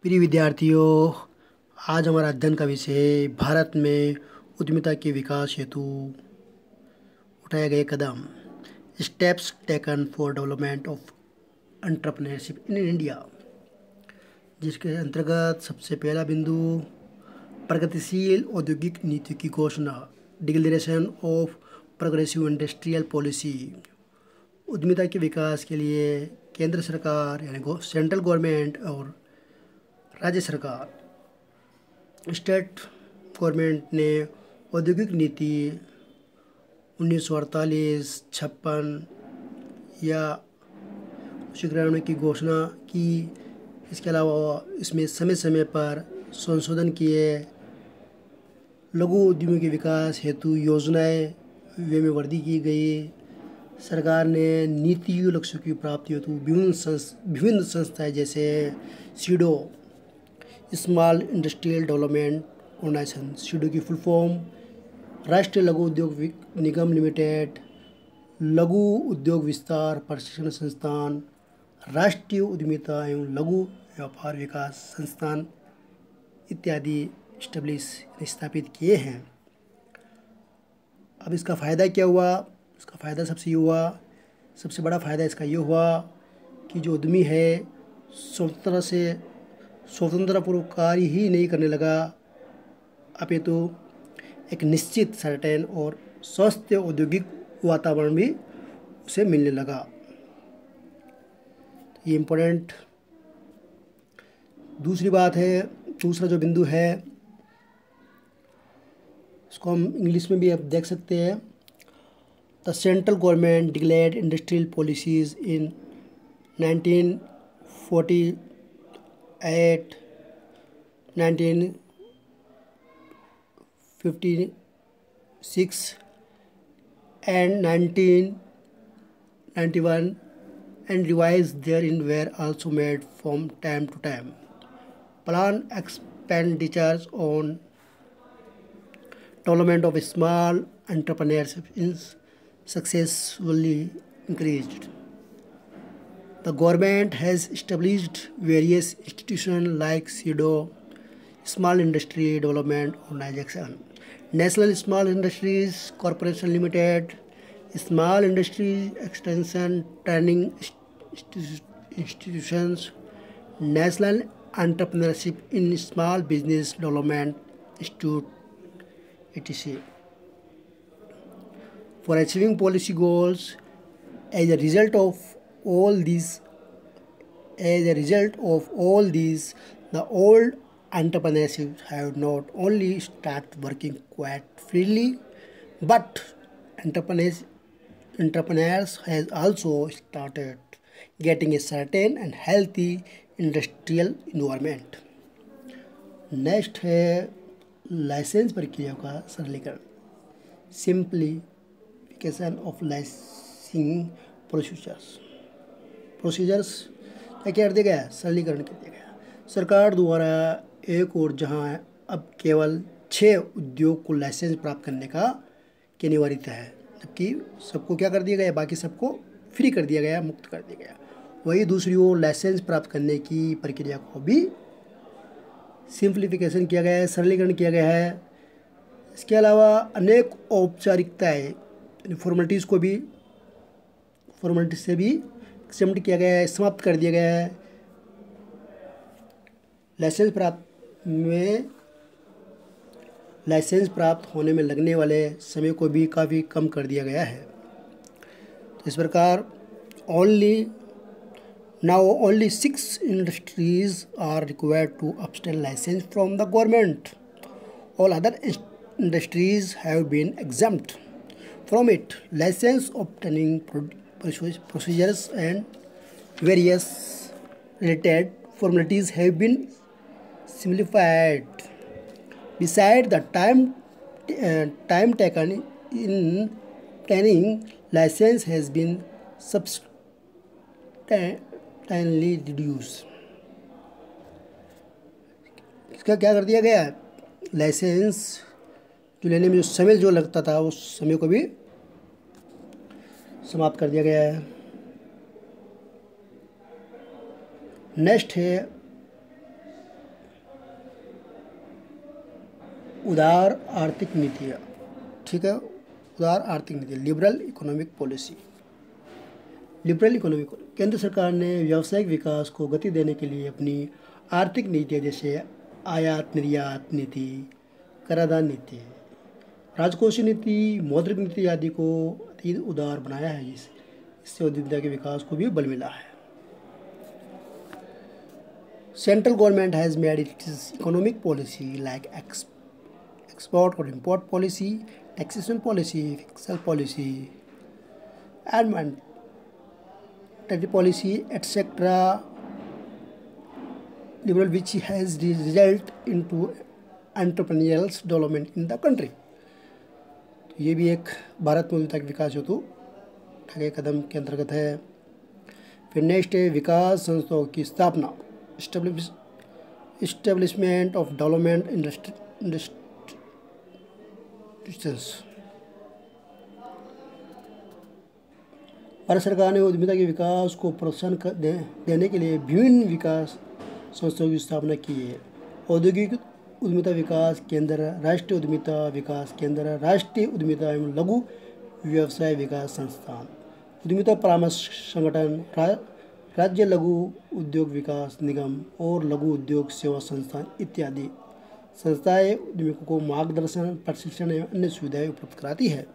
प्रिय विद्यार्थियों, आज हमारा अध्ययन का विषय भारत में उद्यमिता के विकास हेतु उठाए गए कदम, steps taken for development of entrepreneurship in India, जिसके अंतर्गत सबसे पहला बिंदु प्रगतिशील औद्योगिक नीति की घोषणा, declaration of progressive industrial policy. उद्यमिता के विकास के लिए केंद्र सरकार यानी सेंट्रल गवर्नमेंट और राज्य सरकार स्टेट गवर्नमेंट ने औद्योगिक नीति 1948-56 या उसी ग्रहण की घोषणा की। इसके अलावा इसमें समय समय पर संशोधन किए, लघु उद्यमियों के विकास हेतु योजनाएं वे में वृद्धि की गई। सरकार ने नीति लक्ष्यों की प्राप्ति हेतु विभिन्न संस्थाएं जैसे SIDO, small industrial development organisation, SIDO की फुल फॉर्म राष्ट्रीय लघु उद्योग निगम लिमिटेड, लघु उद्योग विस्तार प्रशिक्षण संस्थान, राष्ट्रीय उद्यमिता एवं लघु व्यापार विकास संस्थान इत्यादि स्थापित किए हैं। अब इसका फ़ायदा क्या हुआ? इसका फ़ायदा सबसे बड़ा फ़ायदा इसका ये हुआ कि जो उद्यमी है स्वतंत्रपूर्वक कार्य ही नहीं करने लगा, अपितु एक निश्चित सर्टेन और स्वस्थ औद्योगिक वातावरण भी उसे मिलने लगा। तो ये इम्पोर्टेंट दूसरी बात है। दूसरा जो बिंदु है इसको हम इंग्लिश में भी आप देख सकते हैं। The central government declared industrial policies in 1948, 1956 and 1991, and revised therein were also made from time to time. Plan expenditures on development of small entrepreneurship is successfully increased. The government has established various institutions like SIDO, Small Industry Development Organization, National Small Industries Corporation Limited, Small Industry Extension Training Institutions, National Entrepreneurship in Small Business Development Institute, etc. For achieving policy goals, as a result of all these, the old entrepreneurs have not only started working quite freely, but entrepreneurs has also started getting a certain and healthy industrial environment. Next है licence प्रक्रिया का सरलीकरण, simplification of licensing procedures क्या कर दिया गया? सरलीकरण कर दिया गया। सरकार द्वारा एक और जहां अब केवल 6 उद्योग को लाइसेंस प्राप्त करने की अनिवार्यता है, जबकि सबको क्या कर दिया गया? बाकी सबको फ्री कर दिया गया, मुक्त कर दिया गया। वही दूसरी ओर लाइसेंस प्राप्त करने की प्रक्रिया को भी सिंप्लीफिकेशन किया गया है, सरलीकरण किया गया है। इसके अलावा अनेक औपचारिकताएं फॉर्मेलिटीज़ से भी एक्सम्प्ट किया गया है, समाप्त कर दिया गया है। लाइसेंस प्राप्त होने में लगने वाले समय को भी काफ़ी कम कर दिया गया है। तो इस प्रकार only 6 industries are required to obtain license from the government. All other industries have been exempt from it. License obtaining procedures and various related formalities have been simplified. Besides, the time taken in obtaining license has been substantially reduced. इसका क्या कर दिया गया है? Licence जो लेने में जो समय लगता था उस समय को भी समाप्त कर दिया गया है। नेक्स्ट है उदार आर्थिक नीतियाँ, ठीक है, उदार आर्थिक नीति, liberal economic policy. Liberal economic, केंद्र सरकार ने व्यावसायिक विकास को गति देने के लिए अपनी आर्थिक नीतियाँ जैसे आयात निर्यात नीति, कराधान नीति, राजकोषीय नीति, मौद्रिक नीति आदि को अति उदार बनाया है। इससे उद्यमिता के विकास को भी बल मिला है। Central government has made its economic policy like export और import policy, taxation policy, fiscal policy and monetary policy etcetera liberal, which has result into entrepreneurial development in the country। तो ये भी एक भारत में उद्यमिता के विकास हेतु उठाए कदम के अंतर्गत है। फिर नेक्स्ट है विकास संस्थाओं की स्थापना, establishment of development institutions. Bharat सरकार ने उद्यमिता के विकास को प्रोत्साहन देने के लिए विभिन्न विकास संस्थाओं की स्थापना की है। औद्योगिक उद्यमिता विकास केंद्र, राष्ट्रीय उद्यमिता विकास केंद्र, राष्ट्रीय उद्यमिता एवं लघु व्यवसाय विकास संस्थान, उद्यमिता परामर्श संगठन, राज्य लघु उद्योग विकास निगम और लघु उद्योग सेवा संस्थान इत्यादि संस्थाएं उद्यमियों को मार्गदर्शन, प्रशिक्षण एवं अन्य सुविधाएं उपलब्ध कराती है।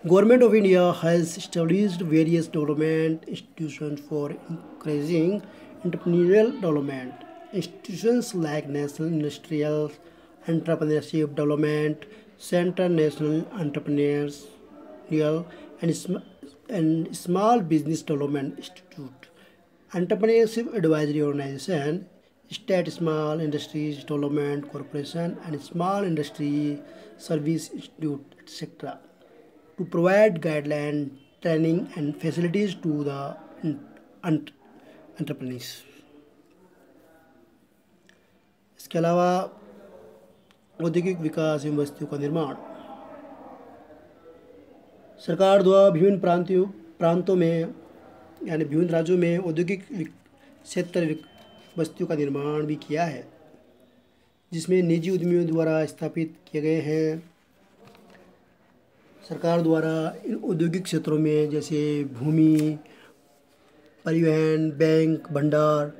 Government of India has established various development institutions for encouraging entrepreneurial development. Institutions like National Industrial Entrepreneurship Development Center, National Entrepreneurial and Small Business Development Institute, Entrepreneurship Advisory Organization, State Small Industries Development Corporation and Small Industry Service Institute, etc. to provide guideline, training and facilities to the entrepreneurs। इसके अलावा औद्योगिक विकास एवं बस्तियों का निर्माण, सरकार द्वारा विभिन्न प्रांतों में यानी विभिन्न राज्यों में औद्योगिक क्षेत्र बस्तियों का निर्माण भी किया है, जिसमें निजी उद्यमियों द्वारा स्थापित किए गए हैं। सरकार द्वारा इन औद्योगिक क्षेत्रों में जैसे भूमि, परिवहन, बैंक, भंडार,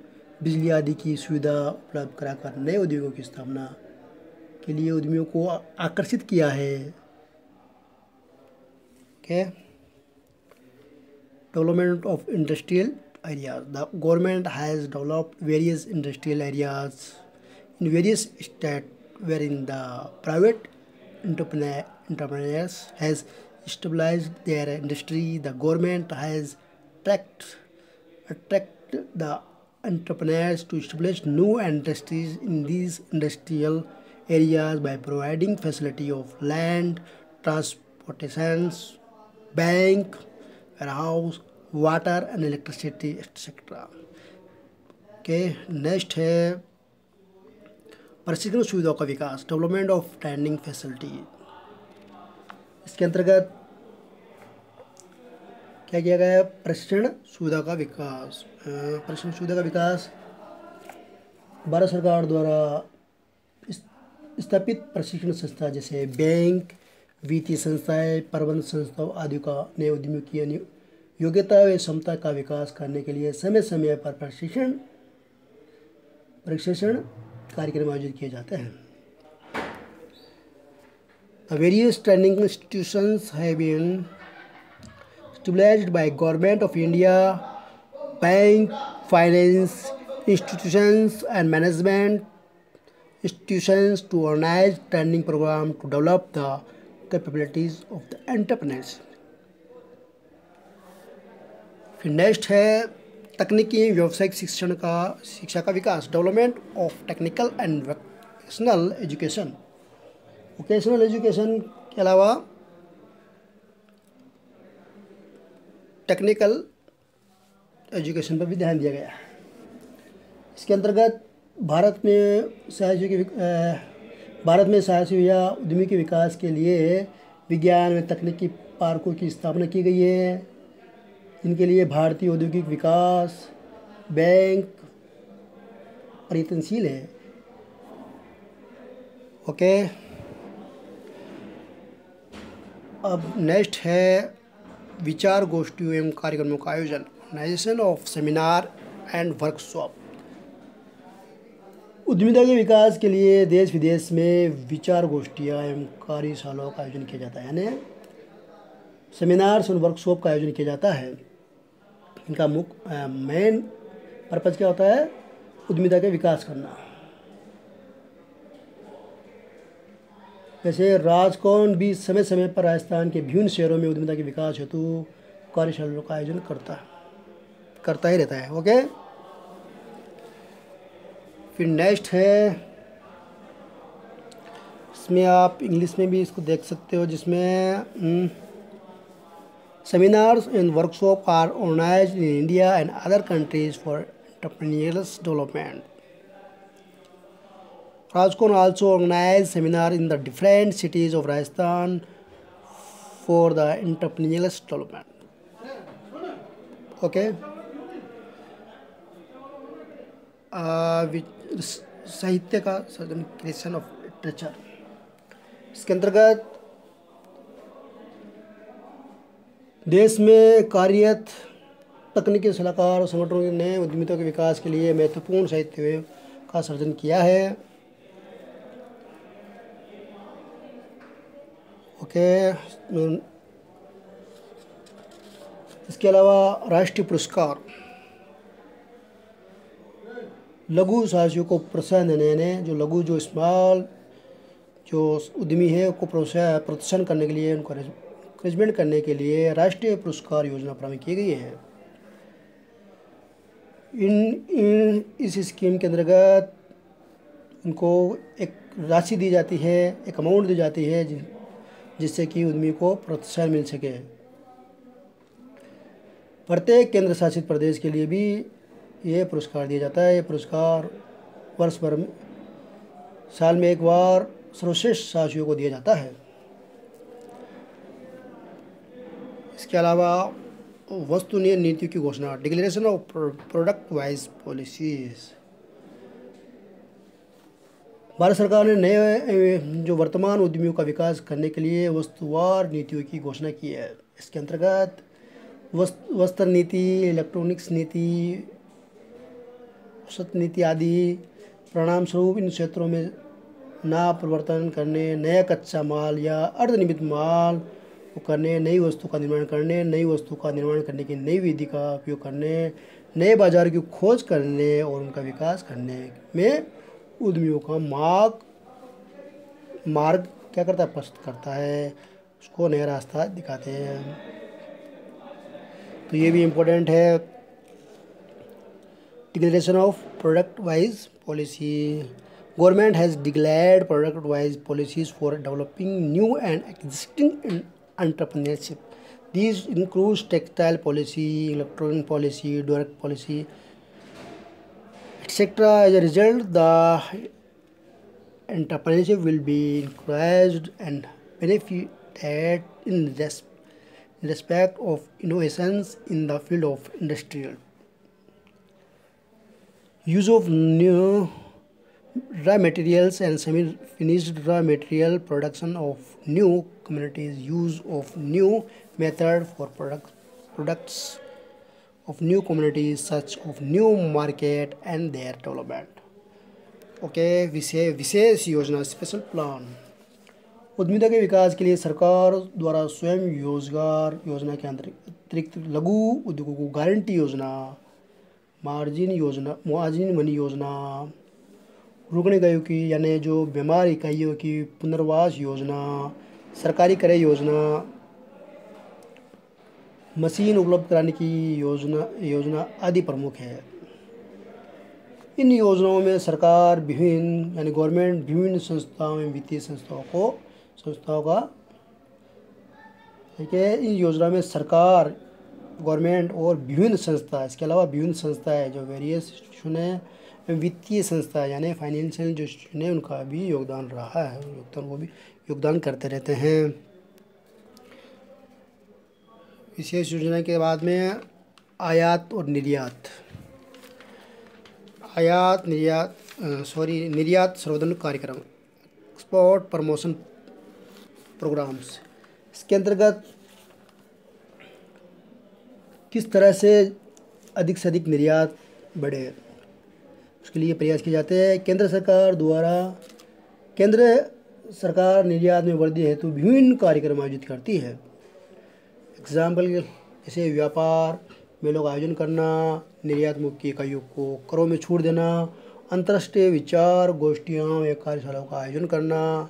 बिजली आदि की सुविधा उपलब्ध कराकर नए उद्योगों की स्थापना के लिए उद्यमियों को आकर्षित किया है। Okay? Development of industrial areas. The government has developed various industrial areas in various states wherein the private entrepreneurs has established their industry. The government has attracted the entrepreneurs to establish new industries in these industrial areas by providing facility of land, transportations, bank, warehouse, water and electricity etcetera. Okay, next है प्रशिक्षण सुविधाओं का विकास, development of training facility. इसके अंतर्गत क्या किया गया है? प्रशिक्षण सुविधा का विकास। प्रशिक्षण सुविधा का विकास भारत सरकार द्वारा स्थापित प्रशिक्षण संस्था जैसे बैंक, वित्तीय संस्थाएं, प्रबंध संस्थाओं आदि का नए उद्यमियों की योग्यता व क्षमता का विकास करने के लिए समय समय पर प्रशिक्षण कार्यक्रम आयोजित किए जाते हैं। Various training institutions have been established by Government of India, bank, finance institutions and management institutions to organize training program to develop the capabilities of the entrepreneurs। फिर नेक्स्ट है तकनीकी व्यावसायिक शिक्षा का विकास, development of technical and vocational education. Vocational education के अलावा technical education पर भी ध्यान दिया गया है। इसके अंतर्गत भारत में साहसी या उद्यमी के विकास के लिए विज्ञान में तकनीकी पार्कों की स्थापना की गई है। इनके लिए भारतीय औद्योगिक विकास बैंक परिवर्तनशील है। ओके, अब नेक्स्ट है विचार गोष्ठियों एवं कार्यक्रमों का आयोजन, organisation of seminar and workshop. उद्यमिता के विकास के लिए देश विदेश में विचार गोष्ठियाँ एवं कार्यशालाओं का आयोजन किया जाता है, यानी सेमिनार्स और वर्कशॉप का आयोजन किया जाता है। इनका मुख्य मेन पर्पज़ क्या होता है? उद्यमिता के विकास करना। वैसे राजकौन भी समय समय पर राजस्थान के विभिन्न शहरों में उद्यमिता के विकास हेतु कार्यशालाओं का आयोजन करता ही रहता है। ओके, फिर नेक्स्ट है, इसमें आप इंग्लिश में भी इसको देख सकते हो, जिसमें seminars and workshop are organised in India and other countries for entrepreneurial development. Rajkon also organized seminars in the different cities of Rajasthan for the entrepreneurial development. Okay. साहित्य का सृजन, क्रिएशन ऑफ लिटरेचर। इसके अंतर्गत देश में कार्यरत तकनीकी सलाहकार और संगठनों ने उद्यमिता के विकास के लिए महत्वपूर्ण साहित्य का सृजन किया है। ओके, इसके अलावा राष्ट्रीय पुरस्कार, लघु साहसियों को प्रोत्साहन देने, यानी जो लघु जो स्मॉल जो उद्यमी है उसको प्रोत्साहन करने के लिए, उनको इंकरेजमेंट करने के लिए राष्ट्रीय पुरस्कार योजना प्रारंभ की गई है। इस स्कीम के अंतर्गत उनको एक राशि दी जाती है, एक अमाउंट दी जाती है जिससे कि उद्यमी को प्रोत्साहन मिल सके। प्रत्येक केंद्र शासित प्रदेश के लिए भी ये पुरस्कार दिया जाता है। ये पुरस्कार वर्ष भर में, साल में एक बार सर्वश्रेष्ठ साहसियों को दिया जाता है। इसके अलावा वस्तुनिष्ठ नीतियों की घोषणा, declaration of product wise policies. Bharat सरकार ने नए जो वर्तमान उद्यमियों का विकास करने के लिए वस्तुवार नीतियों की घोषणा की है। इसके अंतर्गत वस्त्र नीति, इलेक्ट्रॉनिक्स नीति, औसत नीति आदि परिणाम स्वरूप इन क्षेत्रों में नाप परिवर्तन करने, नया कच्चा माल या अर्धनिर्मित माल को करने, नई वस्तु का निर्माण करने, नई वस्तु का निर्माण करने की नई विधि का उपयोग करने, नए बाजार की खोज करने और उनका विकास करने में उद्यमियों का मार्ग क्या करता है? प्रस्तुत करता है, उसको नया रास्ता दिखाते हैं। तो ये भी इम्पोर्टेंट है। Declaration of product wise policy, government has declared product wise policies for developing new and existing entrepreneurship. These includes textile policy, electronic policy, direct policy, etc. As a result, the entrepreneurship will be encouraged and benefited in respect of innovations in the field of industrial use of new raw materials and semi-finished raw material, production of new communities, use of new method for products of new communities, such of new market and their development. Okay, विशेष योजना, special plan. उद्यमिता के विकास के लिए सरकार द्वारा स्वयं रोजगार योजना के अतिरिक्त लघु उद्योगों को गारंटी योजना, मुआवजा मनी योजना, रुकने गयों की यानी जो बीमार इकाइयों की पुनर्वास योजना, सरकारी क्रय योजना, मशीन उपलब्ध कराने की योजना आदि प्रमुख है। इन योजनाओं में सरकार विभिन्न यानी गवर्नमेंट विभिन्न संस्थाओं में वित्तीय संस्थाओं का ठीक है। इन योजना में सरकार, गवर्नमेंट और विभिन्न संस्था, इसके अलावा विभिन्न संस्थाएं जो वेरियस इंस्टीट्यूशन है, वित्तीय संस्था यानी फाइनेंशियल जो इंस्टीट्यूशन है, उनका भी योगदान रहा है, वो भी योगदान करते रहते हैं। विशेष योजना के बाद में आयात और निर्यात। निर्यात संवर्धन कार्यक्रम, एक्सपोर्ट प्रमोशन प्रोग्राम्स। इसके अंतर्गत किस तरह से अधिक निर्यात बढ़े, उसके लिए प्रयास किए जाते हैं। केंद्र सरकार निर्यात में वृद्धि हेतु विभिन्न कार्यक्रम आयोजित करती है। एग्जाम्पल जैसे व्यापार मेलों का आयोजन करना, निर्यात मुख्य इकाइयों को करों में छूट देना, अंतर्राष्ट्रीय विचार गोष्ठियाँ या कार्यशालाओं का आयोजन करना।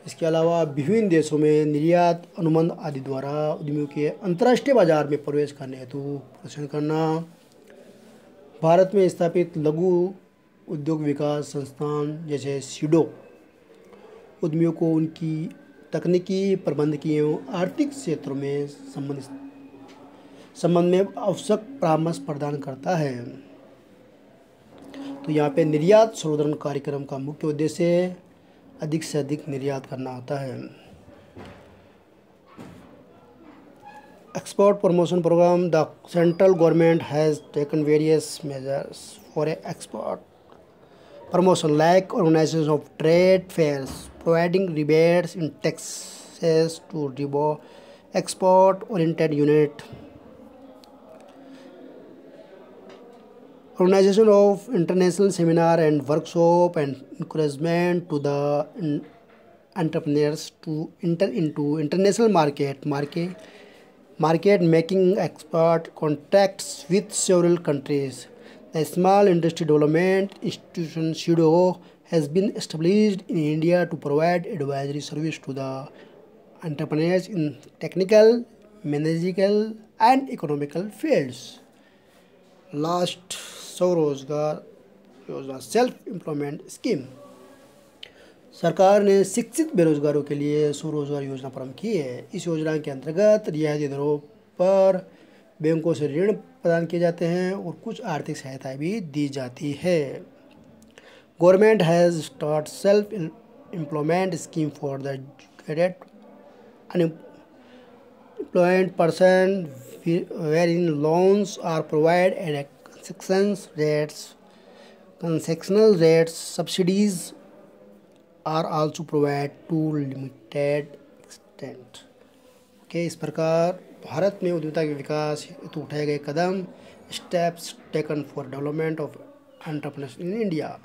इसके अलावा विभिन्न देशों में निर्यात अनुबंध आदि द्वारा उद्यमियों के अंतर्राष्ट्रीय बाजार में प्रवेश करने हेतु प्रोत्साहन करना। भारत में स्थापित लघु उद्योग विकास संस्थान जैसे सीडो उद्यमियों को उनकी तकनीकी, प्रबंधकीय एवं आर्थिक क्षेत्रों में संबंध में आवश्यक परामर्श प्रदान करता है। तो यहाँ पे निर्यात संवर्धन कार्यक्रम का मुख्य उद्देश्य अधिक से अधिक निर्यात करना होता है। Export promotion programme, the central government has taken various measures for export promotion like organization of trade fairs, providing rebates in taxes to export oriented unit, organization of international seminar and workshop, and encouragement to the entrepreneurs to enter into international market making export contracts with several countries. The Small Industry Development Institution SIDO has been established in India to provide advisory service to the entrepreneurs in technical, managerial and economical fields. Last, स्वरोजगार योजना, self employment scheme. सरकार ने शिक्षित बेरोजगारों के लिए स्वरोजगार योजना प्रारंभ की है। इस योजना के अंतर्गत रियायती दरों पर बैंकों से ऋण प्रदान किए जाते हैं और कुछ आर्थिक सहायता भी दी जाती है। Government has start self employment scheme for the educated unemployed person where in loans are provide at concessional rates. Subsidies are also provided to limited extent. Okay, इस प्रकार भारत में उद्यमिता के विकास हेतु उठाए गए कदम, steps taken for development of entrepreneurs in India.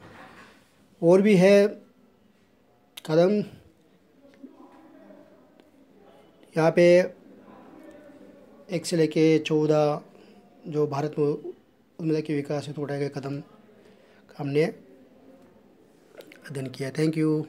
और भी है कदम यहाँ पे 1 से लेके 14 जो भारत में उद्यमिता के विकास हेतु उठाए गए कदम हमने अध्ययन किया। Thank you.